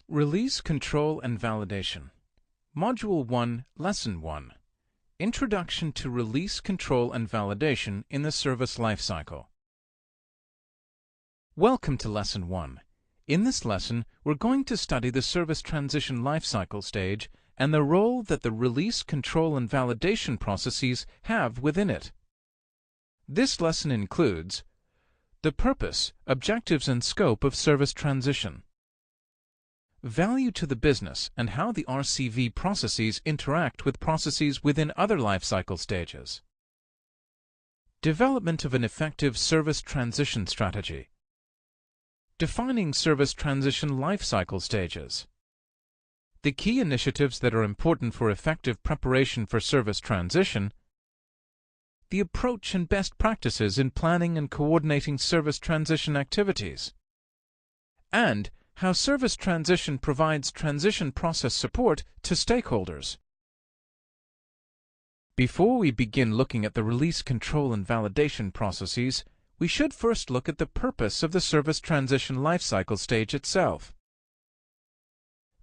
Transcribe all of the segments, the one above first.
Release Control and Validation. Module 1, Lesson 1. Introduction to Release Control and Validation in the Service Lifecycle. Welcome to Lesson 1. In this lesson, we're going to study the service transition lifecycle stage and the role that the release, control, and validation processes have within it. This lesson includes the purpose, objectives, and scope of service transition, value to the business and how the RCV processes interact with processes within other lifecycle stages, development of an effective service transition strategy, defining service transition lifecycle stages, the key initiatives that are important for effective preparation for service transition, the approach and best practices in planning and coordinating service transition activities, and how service transition provides transition process support to stakeholders. Before we begin looking at the release, control, and validation processes, we should first look at the purpose of the service transition lifecycle stage itself.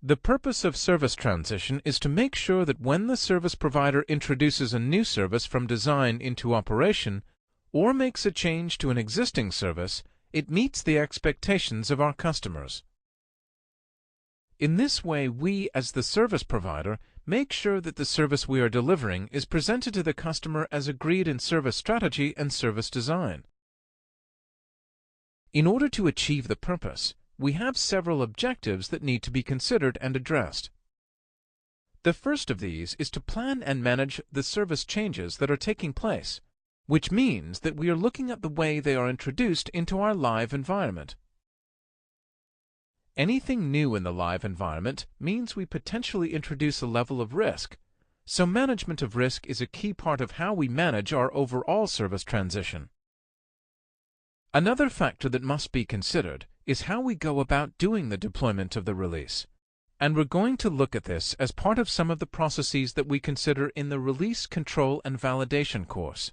The purpose of service transition is to make sure that when the service provider introduces a new service from design into operation or makes a change to an existing service, it meets the expectations of our customers. In this way, we, as the service provider, make sure that the service we are delivering is presented to the customer as agreed in service strategy and service design. In order to achieve the purpose, we have several objectives that need to be considered and addressed. The first of these is to plan and manage the service changes that are taking place, which means that we are looking at the way they are introduced into our live environment. Anything new in the live environment means we potentially introduce a level of risk, so management of risk is a key part of how we manage our overall service transition. Another factor that must be considered is how we go about doing the deployment of the release, and we're going to look at this as part of some of the processes that we consider in the Release, Control, and Validation course.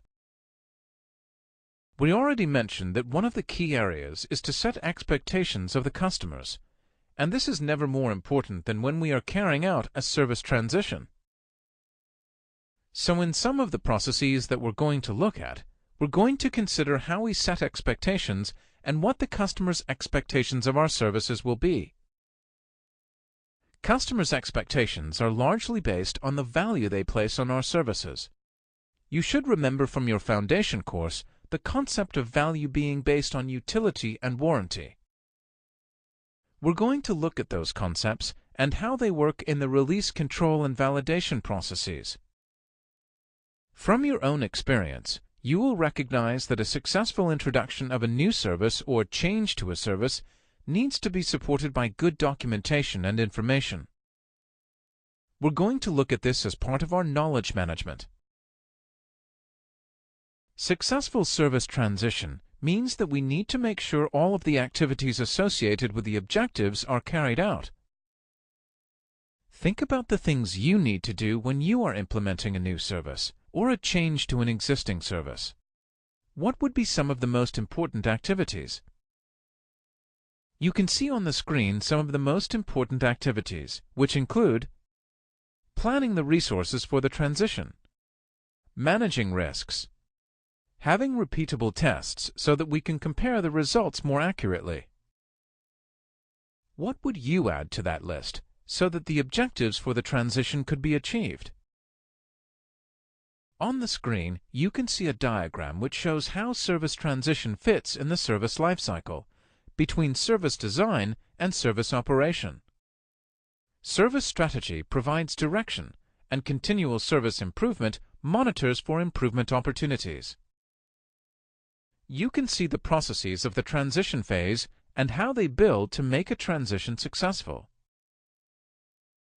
We already mentioned that one of the key areas is to set expectations of the customers, and this is never more important than when we are carrying out a service transition. So in some of the processes that we're going to look at, we're going to consider how we set expectations and what the customer's expectations of our services will be. Customers' expectations are largely based on the value they place on our services. You should remember from your foundation course the concept of value being based on utility and warranty. We're going to look at those concepts and how they work in the release, control, and validation processes. From your own experience, you will recognize that a successful introduction of a new service or change to a service needs to be supported by good documentation and information. We're going to look at this as part of our knowledge management. Successful service transition means that we need to make sure all of the activities associated with the objectives are carried out. Think about the things you need to do when you are implementing a new service or a change to an existing service. What would be some of the most important activities? You can see on the screen some of the most important activities, which include planning the resources for the transition, managing risks, having repeatable tests so that we can compare the results more accurately. What would you add to that list so that the objectives for the transition could be achieved? On the screen, you can see a diagram which shows how service transition fits in the service lifecycle, between service design and service operation. Service strategy provides direction, and continual service improvement monitors for improvement opportunities. You can see the processes of the transition phase and how they build to make a transition successful.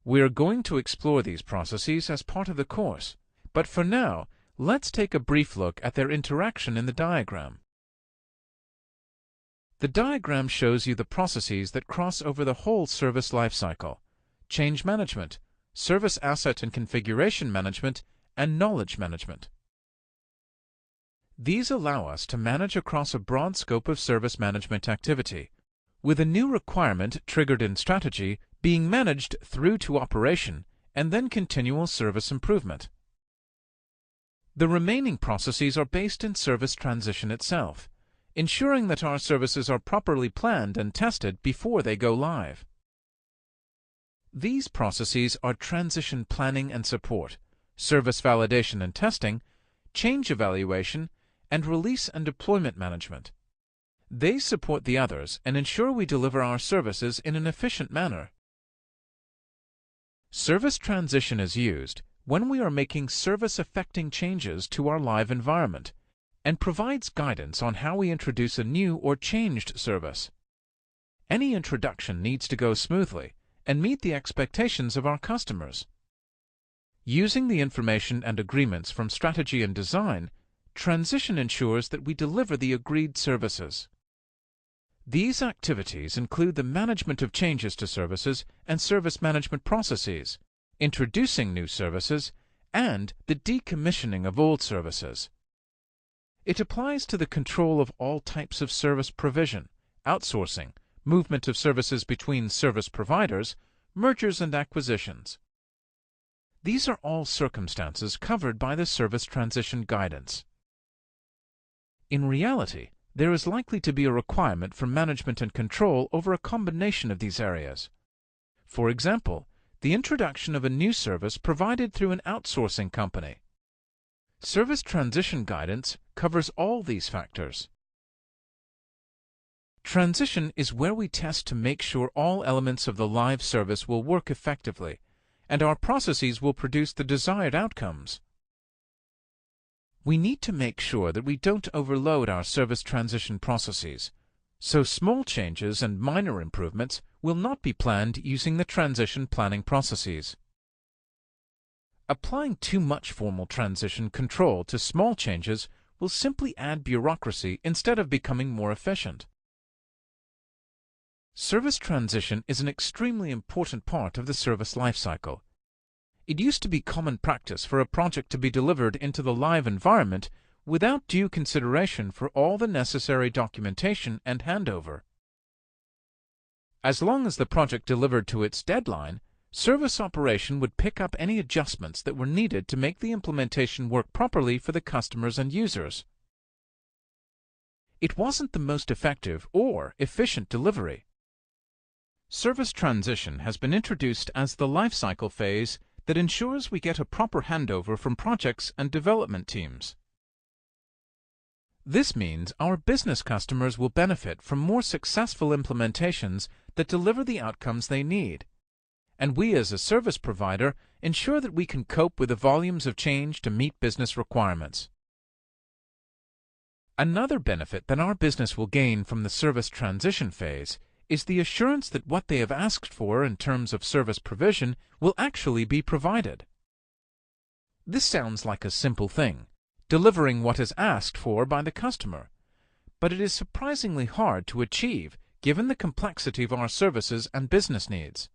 We are going to explore these processes as part of the course, but for now, let's take a brief look at their interaction in the diagram. The diagram shows you the processes that cross over the whole service lifecycle: change management, service asset and configuration management, and knowledge management. These allow us to manage across a broad scope of service management activity, with a new requirement triggered in strategy being managed through to operation and then continual service improvement. The remaining processes are based in service transition itself, ensuring that our services are properly planned and tested before they go live. These processes are transition planning and support, service validation and testing, change evaluation, and release and deployment management. They support the others and ensure we deliver our services in an efficient manner. Service transition is used when we are making service-affecting changes to our live environment and provides guidance on how we introduce a new or changed service. Any introduction needs to go smoothly and meet the expectations of our customers. Using the information and agreements from strategy and design, transition ensures that we deliver the agreed services. These activities include the management of changes to services and service management processes, introducing new services, and the decommissioning of old services. It applies to the control of all types of service provision, outsourcing, movement of services between service providers, mergers and acquisitions. These are all circumstances covered by the service transition guidance. In reality, there is likely to be a requirement for management and control over a combination of these areas. For example, the introduction of a new service provided through an outsourcing company. Service transition guidance covers all these factors. Transition is where we test to make sure all elements of the live service will work effectively, and our processes will produce the desired outcomes. We need to make sure that we don't overload our service transition processes, so small changes and minor improvements will not be planned using the transition planning processes. Applying too much formal transition control to small changes will simply add bureaucracy instead of becoming more efficient. Service transition is an extremely important part of the service lifecycle. It used to be common practice for a project to be delivered into the live environment without due consideration for all the necessary documentation and handover. As long as the project delivered to its deadline, service operation would pick up any adjustments that were needed to make the implementation work properly for the customers and users. It wasn't the most effective or efficient delivery. Service transition has been introduced as the lifecycle phase that ensures we get a proper handover from projects and development teams. This means our business customers will benefit from more successful implementations that deliver the outcomes they need, and we as a service provider ensure that we can cope with the volumes of change to meet business requirements. Another benefit that our business will gain from the service transition phase is the assurance that what they have asked for in terms of service provision will actually be provided. This sounds like a simple thing, delivering what is asked for by the customer, but it is surprisingly hard to achieve given the complexity of our services and business needs.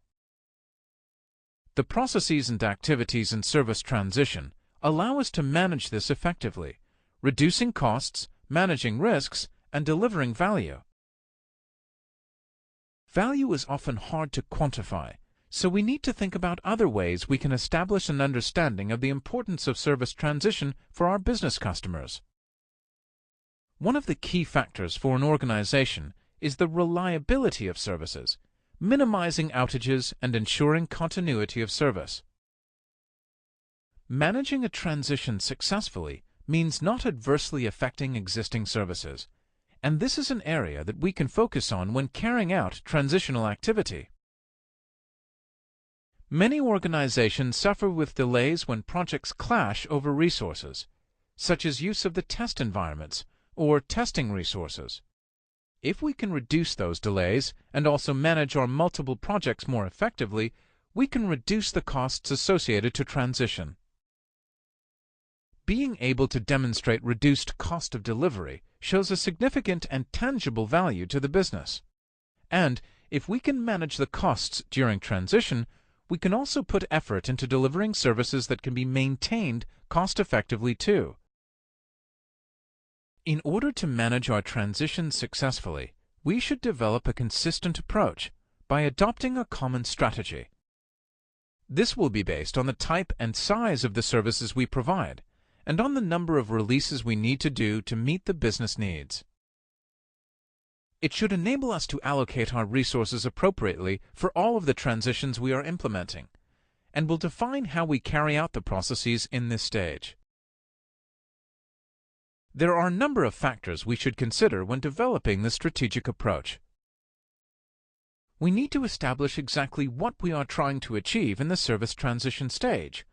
The processes and activities in service transition allow us to manage this effectively, reducing costs, managing risks, and delivering value. Value is often hard to quantify, so we need to think about other ways we can establish an understanding of the importance of service transition for our business customers. One of the key factors for an organization is the reliability of services, minimizing outages and ensuring continuity of service. Managing a transition successfully means not adversely affecting existing services, and this is an area that we can focus on when carrying out transitional activity. Many organizations suffer with delays when projects clash over resources, such as use of the test environments or testing resources. If we can reduce those delays and also manage our multiple projects more effectively, we can reduce the costs associated to transition. Being able to demonstrate reduced cost of delivery shows a significant and tangible value to the business. And if we can manage the costs during transition, we can also put effort into delivering services that can be maintained cost-effectively too. In order to manage our transition successfully, we should develop a consistent approach by adopting a common strategy. This will be based on the type and size of the services we provide, and on the number of releases we need to do to meet the business needs. It should enable us to allocate our resources appropriately for all of the transitions we are implementing, and will define how we carry out the processes in this stage. There are a number of factors we should consider when developing the strategic approach. We need to establish exactly what we are trying to achieve in the service transition stage,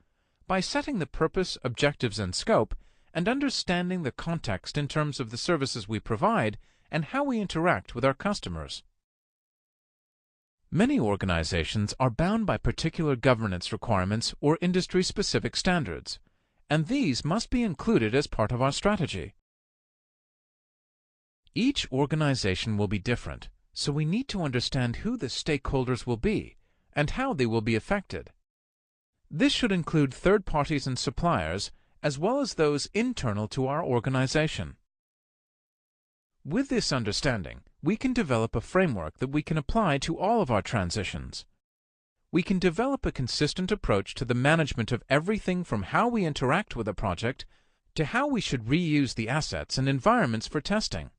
by setting the purpose, objectives, and scope, and understanding the context in terms of the services we provide and how we interact with our customers. Many organizations are bound by particular governance requirements or industry-specific standards, and these must be included as part of our strategy. Each organization will be different, so we need to understand who the stakeholders will be and how they will be affected. This should include third parties and suppliers, as well as those internal to our organization. With this understanding, we can develop a framework that we can apply to all of our transitions. We can develop a consistent approach to the management of everything from how we interact with a project to how we should reuse the assets and environments for testing.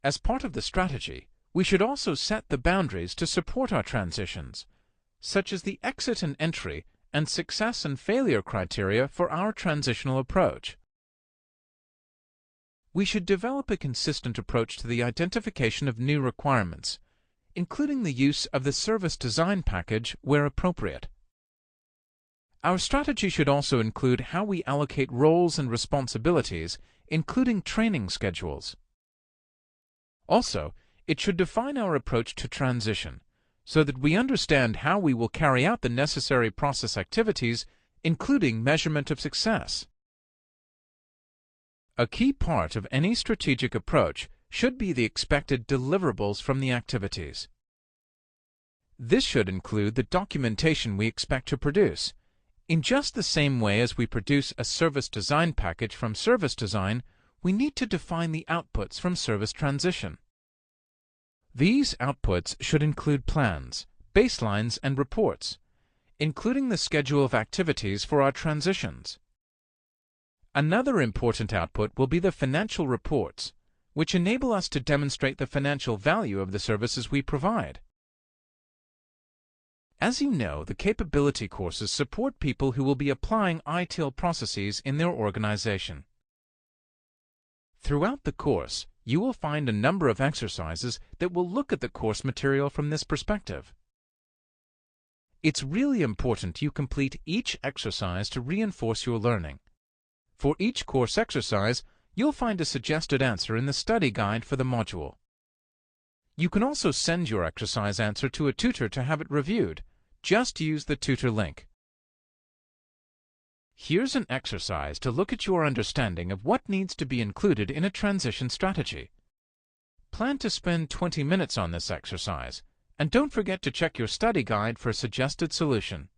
As part of the strategy, we should also set the boundaries to support our transitions, such as the exit and entry and success and failure criteria for our transitional approach. We should develop a consistent approach to the identification of new requirements, including the use of the service design package where appropriate. Our strategy should also include how we allocate roles and responsibilities, including training schedules. Also, it should define our approach to transition, so that we understand how we will carry out the necessary process activities, including measurement of success. A key part of any strategic approach should be the expected deliverables from the activities. This should include the documentation we expect to produce. In just the same way as we produce a service design package from service design, we need to define the outputs from service transition. These outputs should include plans, baselines, and reports, including the schedule of activities for our transitions. Another important output will be the financial reports, which enable us to demonstrate the financial value of the services we provide. As you know, the capability courses support people who will be applying ITIL processes in their organization. Throughout the course, you will find a number of exercises that will look at the course material from this perspective. It's really important you complete each exercise to reinforce your learning. For each course exercise, you'll find a suggested answer in the study guide for the module. You can also send your exercise answer to a tutor to have it reviewed. Just use the tutor link. Here's an exercise to look at your understanding of what needs to be included in a transition strategy. Plan to spend 20 minutes on this exercise, and don't forget to check your study guide for a suggested solution.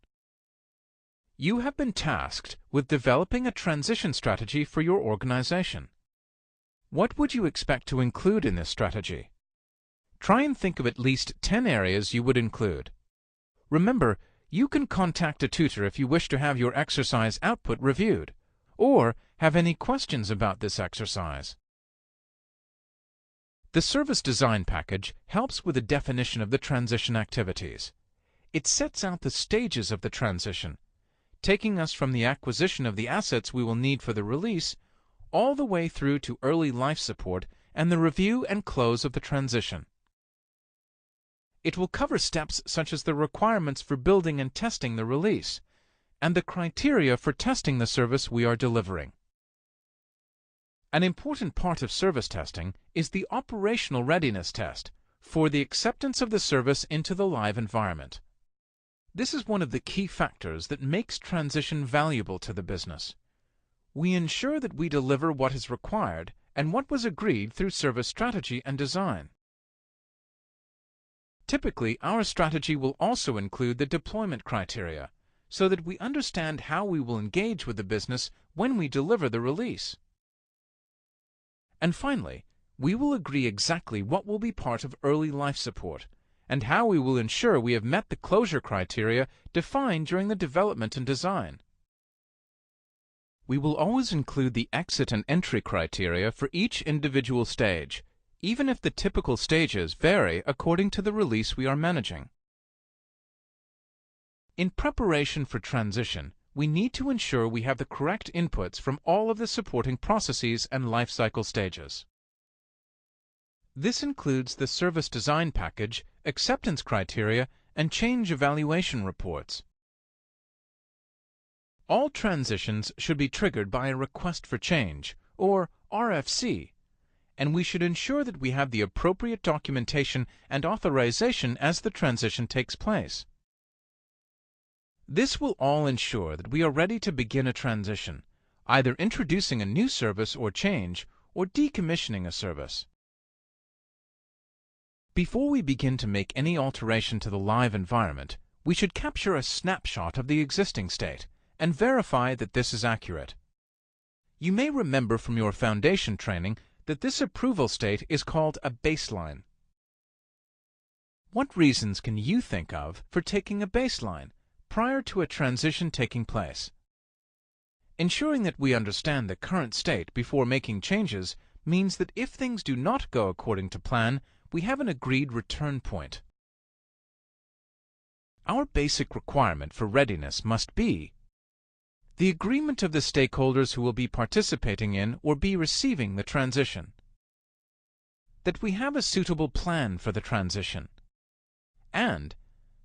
You have been tasked with developing a transition strategy for your organization. What would you expect to include in this strategy? Try and think of at least 10 areas you would include. Remember, you can contact a tutor if you wish to have your exercise output reviewed, or have any questions about this exercise. The Service Design Package helps with the definition of the transition activities. It sets out the stages of the transition, taking us from the acquisition of the assets we will need for the release, all the way through to early life support and the review and close of the transition. It will cover steps such as the requirements for building and testing the release, and the criteria for testing the service we are delivering. An important part of service testing is the operational readiness test for the acceptance of the service into the live environment. This is one of the key factors that makes transition valuable to the business. We ensure that we deliver what is required and what was agreed through service strategy and design. Typically, our strategy will also include the deployment criteria, so that we understand how we will engage with the business when we deliver the release. And finally, we will agree exactly what will be part of early life support, and how we will ensure we have met the closure criteria defined during the development and design. We will always include the exit and entry criteria for each individual stage, even if the typical stages vary according to the release we are managing. In preparation for transition, we need to ensure we have the correct inputs from all of the supporting processes and lifecycle stages. This includes the service design package, acceptance criteria, and change evaluation reports. All transitions should be triggered by a request for change, or RFC, and we should ensure that we have the appropriate documentation and authorization as the transition takes place. This will all ensure that we are ready to begin a transition, either introducing a new service or change, or decommissioning a service. Before we begin to make any alteration to the live environment, we should capture a snapshot of the existing state and verify that this is accurate. You may remember from your foundation training that this approval state is called a baseline. What reasons can you think of for taking a baseline prior to a transition taking place? Ensuring that we understand the current state before making changes means that if things do not go according to plan, we have an agreed return point. Our basic requirement for readiness must be the agreement of the stakeholders who will be participating in or be receiving the transition, that we have a suitable plan for the transition, and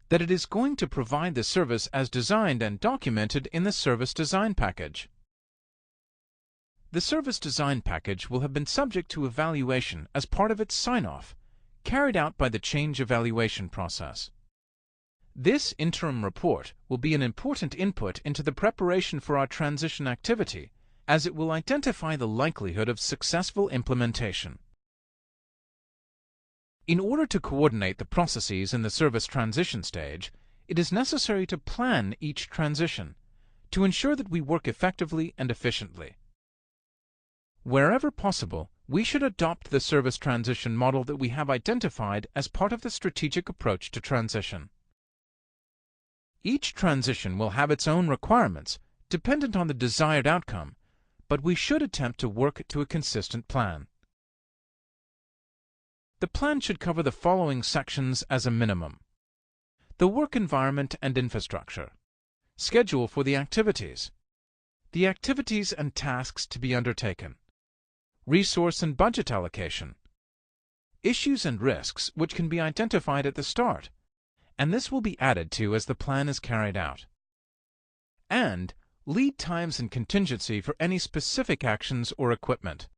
that it is going to provide the service as designed and documented in the service design package. The service design package will have been subject to evaluation as part of its sign-off, carried out by the change evaluation process. This interim report will be an important input into the preparation for our transition activity, as it will identify the likelihood of successful implementation. In order to coordinate the processes in the service transition stage, it is necessary to plan each transition, to ensure that we work effectively and efficiently. Wherever possible, we should adopt the service transition model that we have identified as part of the strategic approach to transition. Each transition will have its own requirements, dependent on the desired outcome, but we should attempt to work to a consistent plan. The plan should cover the following sections as a minimum: the work environment and infrastructure, schedule for the activities and tasks to be undertaken, resource and budget allocation, issues and risks which can be identified at the start, and this will be added to as the plan is carried out, and lead times and contingency for any specific actions or equipment.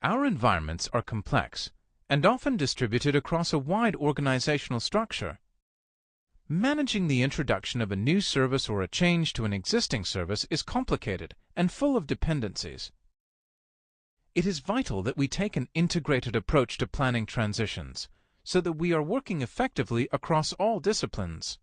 Our environments are complex and often distributed across a wide organizational structure. Managing the introduction of a new service or a change to an existing service is complicated and full of dependencies. It is vital that we take an integrated approach to planning transitions, so that we are working effectively across all disciplines.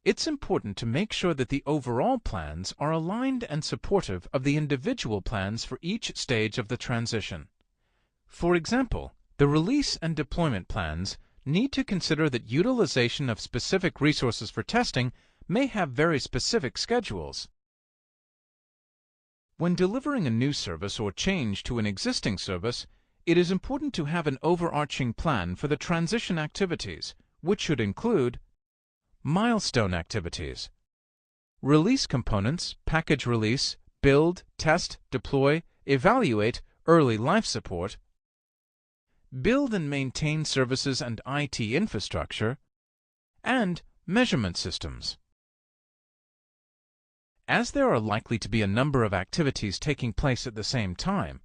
It's important to make sure that the overall plans are aligned and supportive of the individual plans for each stage of the transition. For example, the release and deployment plans need to consider that utilization of specific resources for testing may have very specific schedules. When delivering a new service or change to an existing service, it is important to have an overarching plan for the transition activities, which should include milestone activities, release components, package release, build, test, deploy, evaluate, early life support, build and maintain services and IT infrastructure, and measurement systems. As there are likely to be a number of activities taking place at the same time,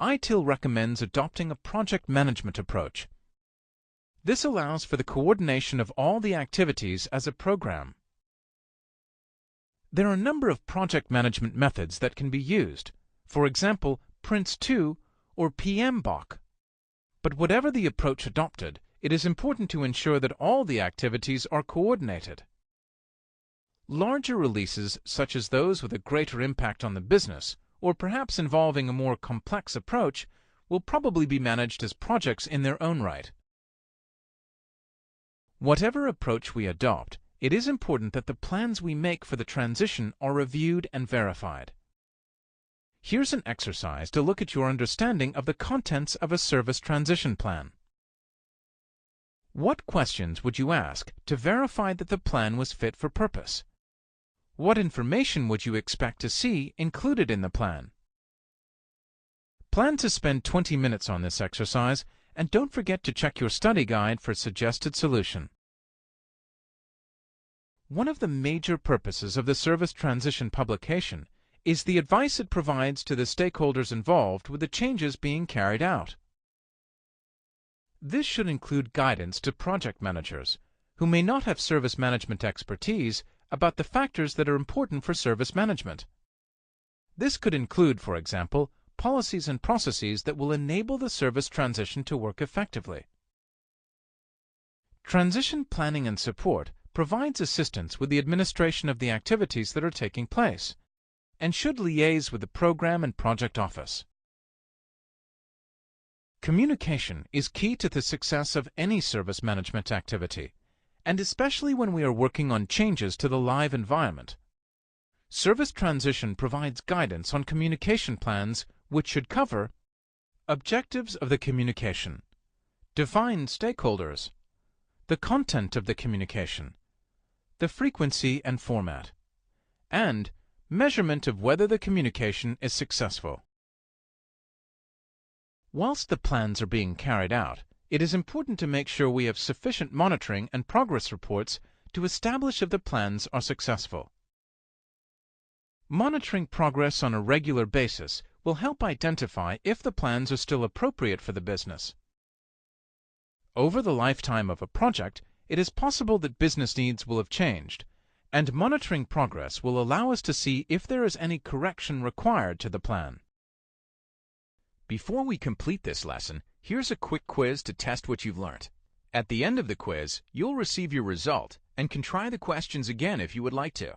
ITIL recommends adopting a project management approach. This allows for the coordination of all the activities as a program. There are a number of project management methods that can be used, for example, PRINCE2 or PMBOK. But whatever the approach adopted, it is important to ensure that all the activities are coordinated. Larger releases, such as those with a greater impact on the business, or perhaps involving a more complex approach, will probably be managed as projects in their own right. Whatever approach we adopt, it is important that the plans we make for the transition are reviewed and verified. Here's an exercise to look at your understanding of the contents of a service transition plan. What questions would you ask to verify that the plan was fit for purpose? What information would you expect to see included in the plan? Plan to spend 20 minutes on this exercise, and don't forget to check your study guide for a suggested solution. One of the major purposes of the Service Transition publication is the advice it provides to the stakeholders involved with the changes being carried out. This should include guidance to project managers, who may not have service management expertise, about the factors that are important for service management. This could include, for example, policies and processes that will enable the service transition to work effectively. Transition planning and support provides assistance with the administration of the activities that are taking place, and should liaise with the program and project office. Communication is key to the success of any service management activity, and especially when we are working on changes to the live environment. Service Transition provides guidance on communication plans, which should cover objectives of the communication, define stakeholders, the content of the communication, the frequency and format, and measurement of whether the communication is successful. Whilst the plans are being carried out, it is important to make sure we have sufficient monitoring and progress reports to establish if the plans are successful. Monitoring progress on a regular basis will help identify if the plans are still appropriate for the business. Over the lifetime of a project, it is possible that business needs will have changed, and monitoring progress will allow us to see if there is any correction required to the plan. Before we complete this lesson, here's a quick quiz to test what you've learned. At the end of the quiz, you'll receive your result and can try the questions again if you would like to.